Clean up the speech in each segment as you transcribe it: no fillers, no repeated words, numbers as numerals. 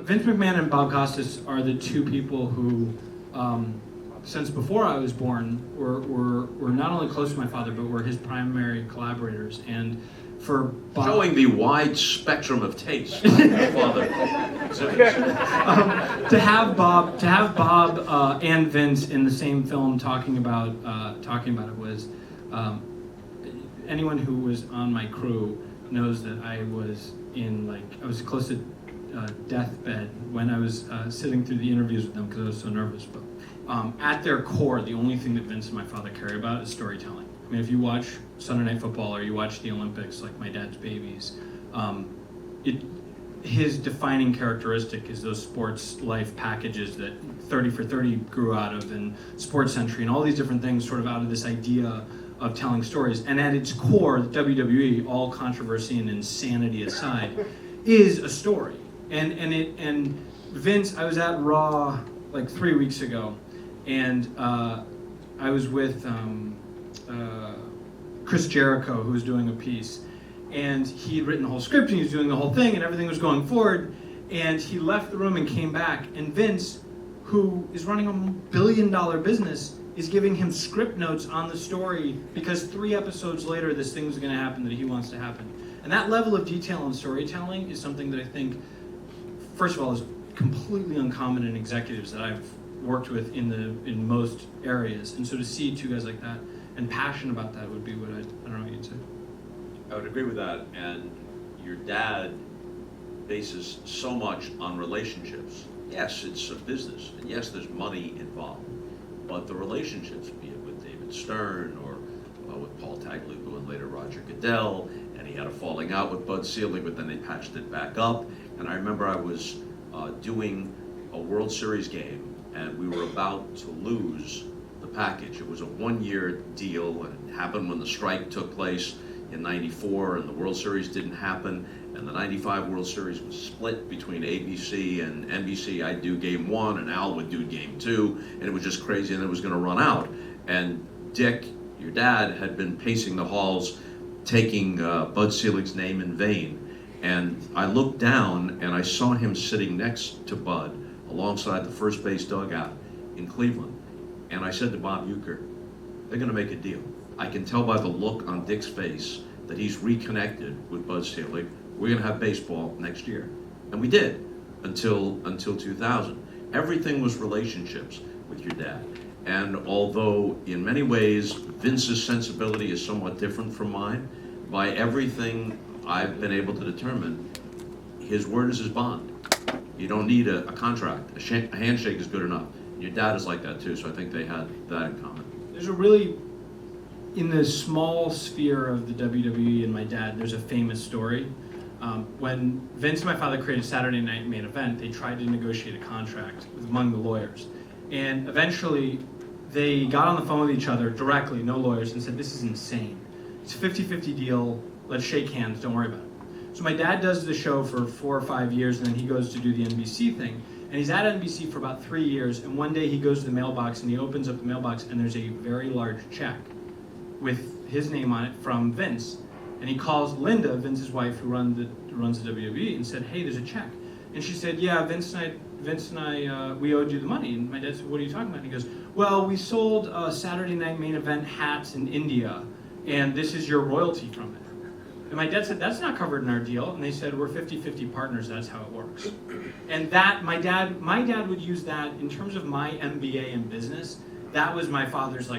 Vince McMahon and Bob Costas are the two people who, since before I was born, were not only close to my father, but were his primary collaborators. And for Bob, showing the wide spectrum of taste my father. to have Bob and Vince in the same film talking about it was, anyone who was on my crew knows that I was close to deathbed when I was sitting through the interviews with them because I was so nervous. But at their core, the only thing that Vince and my father care about is storytelling. I mean, if you watch Sunday Night Football or you watch the Olympics, like my dad's babies, his defining characteristic is those sports life packages that 30 for 30 grew out of, and Sports Century, and all these different things sort of out of this idea of telling stories. And at its core, the WWE, all controversy and insanity aside, is a story. And Vince, I was at Raw like 3 weeks ago, and I was with Chris Jericho, who was doing a piece, and he had written the whole script, and he was doing the whole thing, and everything was going forward, and he left the room and came back, and Vince, who is running a $1 billion business, is giving him script notes on the story because 3 episodes later this thing's going to happen that he wants to happen. And that level of detail and storytelling is something that I think, first of all, is completely uncommon in executives that I've worked with in most areas. And so to see two guys like that and passion about that would be what I don't know what you'd say. I would agree with that. And your dad bases so much on relationships. Yes, it's a business, and yes, there's money involved, but the relationships, be it with David Stern or with Paul Tagliabue and later Roger Goodell, and he had a falling out with Bud Selig, but then they patched it back up. And I remember I was doing a World Series game, and we were about to lose the package. It was a 1-year deal, and it happened when the strike took place in '94, and the World Series didn't happen. And the '95 World Series was split between ABC and NBC. I'd do game 1, and Al would do game 2, and it was just crazy, and it was going to run out. And Dick, your dad, had been pacing the halls, taking Bud Selig's name in vain. And I looked down, and I saw him sitting next to Bud, alongside the first base dugout in Cleveland. And I said to Bob Uecker, they're going to make a deal. I can tell by the look on Dick's face that he's reconnected with Bud Selig. We're going to have baseball next year. And we did, until 2000. Everything was relationships with your dad. And although in many ways Vince's sensibility is somewhat different from mine, by everything I've been able to determine, his word is his bond. You don't need a contract. A handshake is good enough. Your dad is like that too, so I think they had that in common. There's a really, in the small sphere of the WWE and my dad, there's a famous story. When Vince and my father created Saturday Night Main Event, they tried to negotiate a contract among the lawyers. And eventually, they got on the phone with each other directly, no lawyers, and said, this is insane. It's a 50-50 deal. Let's shake hands. Don't worry about it. So my dad does the show for 4 or 5 years, and then he goes to do the NBC thing. And he's at NBC for about 3 years, and one day he goes to the mailbox, and he opens up the mailbox, and there's a very large check with his name on it from Vince. And he calls Linda, Vince's wife, who runs the WWE, and said, hey, there's a check. And she said, yeah, Vince and I, we owed you the money. And my dad said, what are you talking about? And he goes, well, we sold Saturday Night Main Event hats in India, and this is your royalty from it. And my dad said, that's not covered in our deal. And they said, we're 50-50 partners, that's how it works. And that, my dad would use that in terms of my MBA in business. That was my father's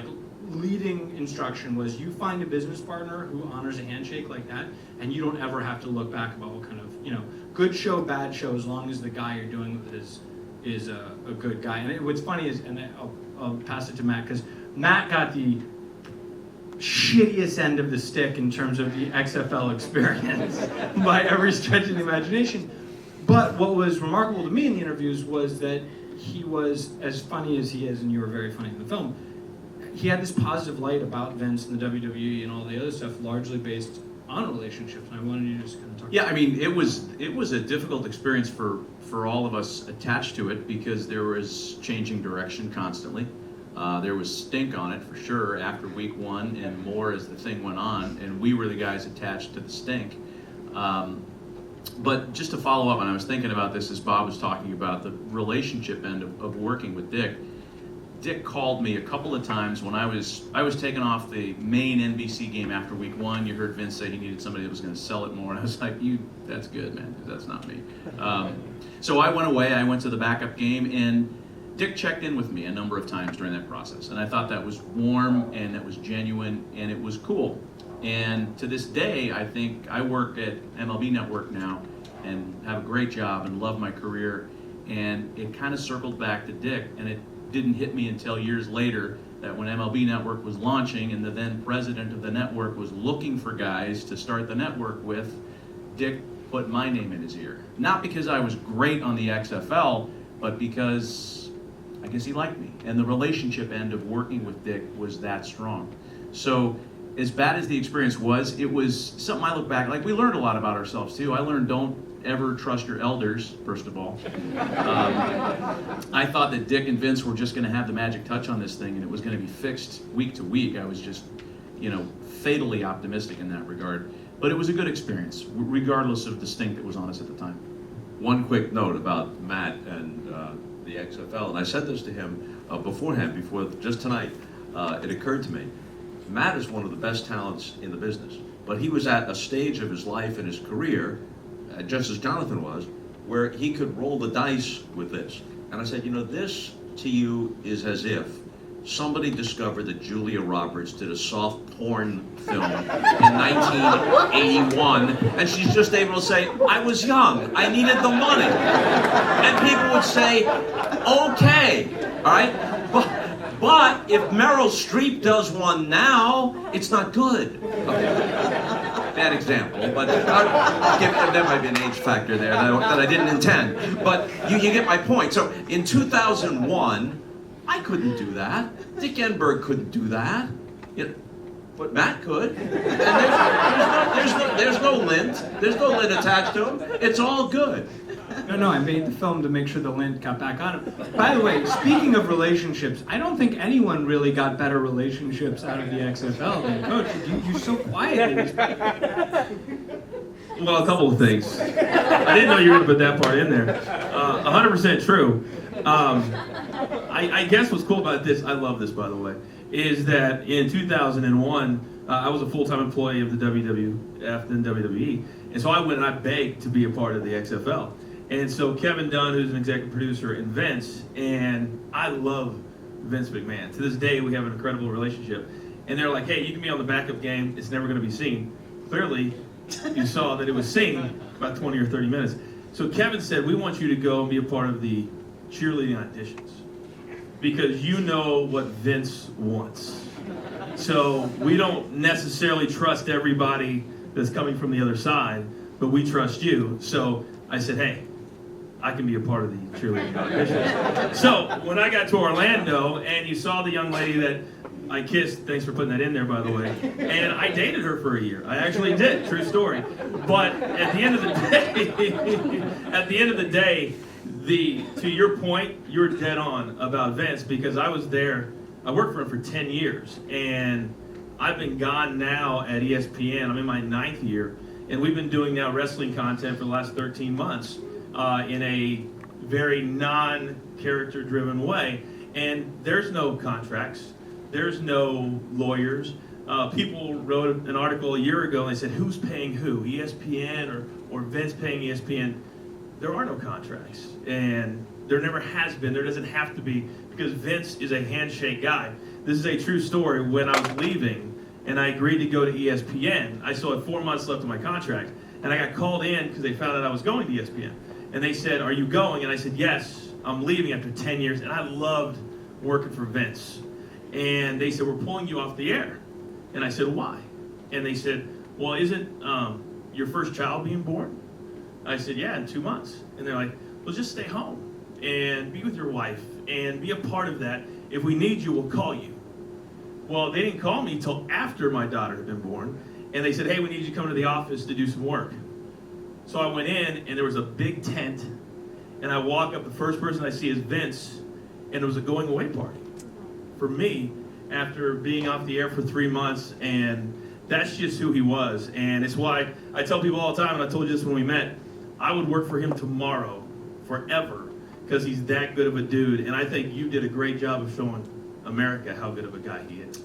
leading instruction was you find a business partner who honors a handshake like that, and you don't ever have to look back about what kind of, good show, bad show, as long as the guy you're doing with is a good guy. And what's funny is, and I'll pass it to Matt, because Matt got the shittiest end of the stick in terms of the XFL experience by every stretch of the imagination. But what was remarkable to me in the interviews was that he was as funny as he is, and you were very funny in the film. He had this positive light about Vince and the WWE and all the other stuff, largely based on relationships. And I wanted you to just kind of talk. Yeah, I mean, it was a difficult experience for all of us attached to it because there was changing direction constantly. There was stink on it for sure after week 1 and more as the thing went on, and we were the guys attached to the stink. But just to follow up, and I was thinking about this as Bob was talking about the relationship end of working with Dick. Dick called me a couple of times when I was taking off the main NBC game after week 1. You heard Vince say he needed somebody that was going to sell it more, and I was like, that's good, man, 'cause that's not me. So I went away. I went to the backup game, and Dick checked in with me a number of times during that process, and I thought that was warm and that was genuine and it was cool. And to this day, I think I work at MLB Network now and have a great job and love my career. And it kind of circled back to Dick, and it didn't hit me until years later that when MLB Network was launching and the then president of the network was looking for guys to start the network with, Dick put my name in his ear. Not because I was great on the XFL, but because I guess he liked me. And the relationship end of working with Dick was that strong. So as bad as the experience was, it was something I look back, like we learned a lot about ourselves too. I learned don't ever trust your elders, first of all. I thought that Dick and Vince were just going to have the magic touch on this thing and it was going to be fixed week to week. I was just, fatally optimistic in that regard. But it was a good experience, regardless of the stink that was on us at the time. One quick note about Matt and the XFL, and I said this to him beforehand, before just tonight. It occurred to me, Matt is one of the best talents in the business, but he was at a stage of his life and his career, just as Jonathan was, where he could roll the dice with this. And I said, this to you is as if somebody discovered that Julia Roberts did a soft porn film in 1981, and she's just able to say, I was young, I needed the money. And people would say, okay, all right? But if Meryl Streep does one now, it's not good. Okay. Bad example, but there might be an age factor there that I didn't intend. But you get my point. So in 2001, I couldn't do that. Dick Enberg couldn't do that. But Matt could. And there's no lint. There's no lint attached to him. It's all good. No, I made the film to make sure the lint got back on it. By the way, speaking of relationships, I don't think anyone really got better relationships out of the XFL than Coach. You're so quiet. Well, a couple of things. I didn't know you were going to put that part in there. 100% true. I guess what's cool about this, I love this by the way, is that in 2001, I was a full-time employee of the WWF and WWE, and so I went and I begged to be a part of the XFL. And so Kevin Dunn, who's an executive producer, and Vince, and I love Vince McMahon. To this day, we have an incredible relationship. And they're like, hey, you can be on the backup game. It's never going to be seen. Clearly, you saw that it was seen about 20 or 30 minutes. So Kevin said, we want you to go and be a part of the cheerleading auditions because you know what Vince wants. So we don't necessarily trust everybody that's coming from the other side, but we trust you. So I said, hey, I can be a part of the cheerleading audition. So when I got to Orlando and you saw the young lady that I kissed, thanks for putting that in there by the way, and I dated her for a year. I actually did, true story. But at the end of the day, to your point, you're dead on about Vince because I was there, I worked for him for 10 years and I've been gone now at ESPN. I'm in my 9th year and we've been doing now wrestling content for the last 13 months. In a very non-character driven way. And there's no contracts, there's no lawyers. People wrote an article a year ago and they said, who's paying who? ESPN or Vince paying ESPN? There are no contracts. And there never has been, there doesn't have to be, because Vince is a handshake guy. This is a true story. When I was leaving and I agreed to go to ESPN, I still had 4 months left of my contract. And I got called in because they found out I was going to ESPN. And they said, are you going? And I said, yes, I'm leaving after 10 years. And I loved working for Vince. And they said, we're pulling you off the air. And I said, why? And they said, well, isn't your first child being born? I said, yeah, in 2 months. And they're like, well, just stay home and be with your wife and be a part of that. If we need you, we'll call you. Well, they didn't call me until after my daughter had been born. And they said, hey, we need you to come to the office to do some work. So I went in, and there was a big tent, and I walk up, the first person I see is Vince, and it was a going-away party for me after being off the air for 3 months, and that's just who he was. And it's why I tell people all the time, and I told you this when we met, I would work for him tomorrow, forever, because he's that good of a dude. And I think you did a great job of showing America how good of a guy he is.